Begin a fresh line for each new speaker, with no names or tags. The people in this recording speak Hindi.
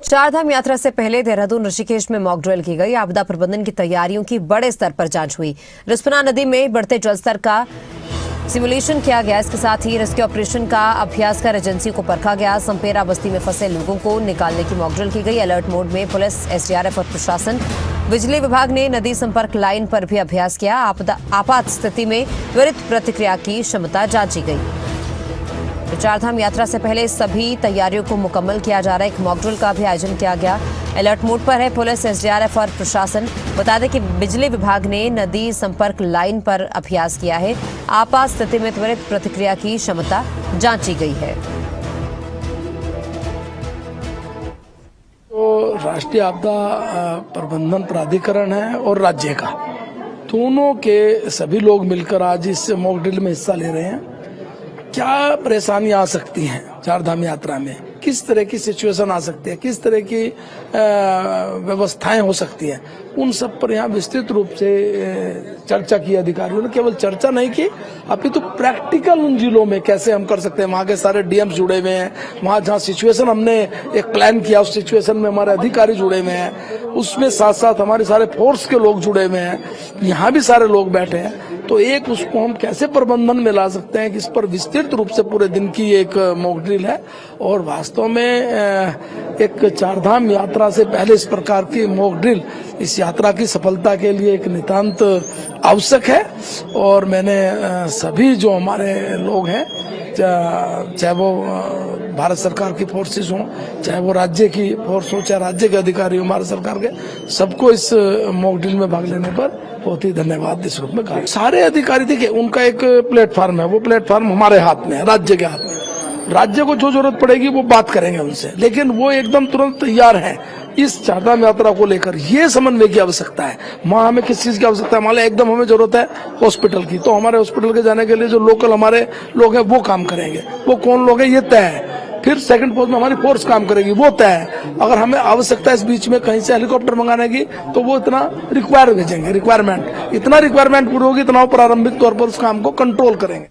चारधाम यात्रा से पहले देहरादून ऋषिकेश में मॉक ड्रिल की गई। आपदा प्रबंधन की तैयारियों की बड़े स्तर पर जांच हुई। रिस्पना नदी में बढ़ते जलस्तर का सिमुलेशन किया गया। इसके साथ ही रेस्क्यू ऑपरेशन का अभ्यास कर एजेंसी को परखा गया। संपेरा बस्ती में फंसे लोगों को निकालने की मॉक ड्रिल की गई। अलर्ट मोड में पुलिस, एसडीआरएफ और प्रशासन। बिजली विभाग ने नदी संपर्क लाइन पर भी अभ्यास किया। आपात स्थिति में त्वरित प्रतिक्रिया की क्षमता जांची गई। चारधाम यात्रा से पहले सभी तैयारियों को मुकम्मल किया जा रहा है। एक मॉक ड्रिल का भी आयोजन किया गया। अलर्ट मोड पर है पुलिस, एसडीआरएफ और प्रशासन। बता दें कि बिजली विभाग ने नदी संपर्क लाइन पर अभ्यास किया है। आपात स्थिति में त्वरित प्रतिक्रिया की क्षमता जांची गई है।
तो राष्ट्रीय आपदा प्रबंधन प्राधिकरण है और राज्य का, दोनों के सभी लोग मिलकर आज इस मॉक ड्रिल में हिस्सा ले रहे हैं। क्या परेशानी आ सकती हैं चारधाम यात्रा में, किस तरह की सिचुएशन आ सकती है, किस तरह की व्यवस्थाएं हो सकती हैं, उन सब पर यहाँ विस्तृत रूप से चर्चा की। अधिकारियों ने केवल चर्चा नहीं की, अभी तो प्रैक्टिकल उन जिलों में कैसे हम कर सकते हैं। वहाँ के सारे डीएम्स जुड़े हुए हैं, वहाँ जहाँ सिचुएशन हमने एक प्लान किया उस सिचुएशन में हमारे अधिकारी जुड़े हुए हैं, उसमें साथ साथ हमारे सारे फोर्स के लोग जुड़े हुए हैं, यहाँ भी सारे लोग बैठे हैं। तो एक उसको हम कैसे प्रबंधन में ला सकते हैं कि इस पर विस्तृत रूप से पूरे दिन की एक मॉक ड्रिल है। और वास्तव में एक चारधाम यात्रा से पहले इस प्रकार की मॉक ड्रिल इस यात्रा की सफलता के लिए एक नितांत आवश्यक है। और मैंने सभी जो हमारे लोग हैं, चाहे वो भारत सरकार की फोर्सेस हों, चाहे वो राज्य की फोर्स हो, चाहे राज्य के अधिकारी हो, भारत सरकार के, सबको इस मॉक ड्रिल में भाग लेने पर बहुत ही धन्यवाद इस रूप में कहा। सारे अधिकारी देखिए, उनका एक प्लेटफॉर्म है, वो प्लेटफॉर्म हमारे हाथ में है, राज्य के हाथ में। राज्य को जो जरूरत पड़ेगी वो बात करेंगे उनसे, लेकिन वो एकदम तुरंत तैयार है इस चारधाम यात्रा को लेकर। ये समन्वय की आवश्यकता है। वहाँ हमें किस चीज की आवश्यकता है, मान लो एकदम हमें जरूरत है हॉस्पिटल की, तो हमारे हॉस्पिटल के जाने के लिए जो लोकल हमारे लोग हैं वो काम करेंगे। वो कौन लोग हैं ये तय है। फिर सेकंड पोस्ट में हमारी फोर्स काम करेगी, वो तय है। अगर हमें आवश्यकता है इस बीच में कहीं से हेलीकॉप्टर मंगाने की, तो वो इतना रिक्वायरमेंट इतना रिक्वायरमेंट पूरी होगी, इतना वो प्रारंभिक तौर पर उस काम को कंट्रोल करेंगे।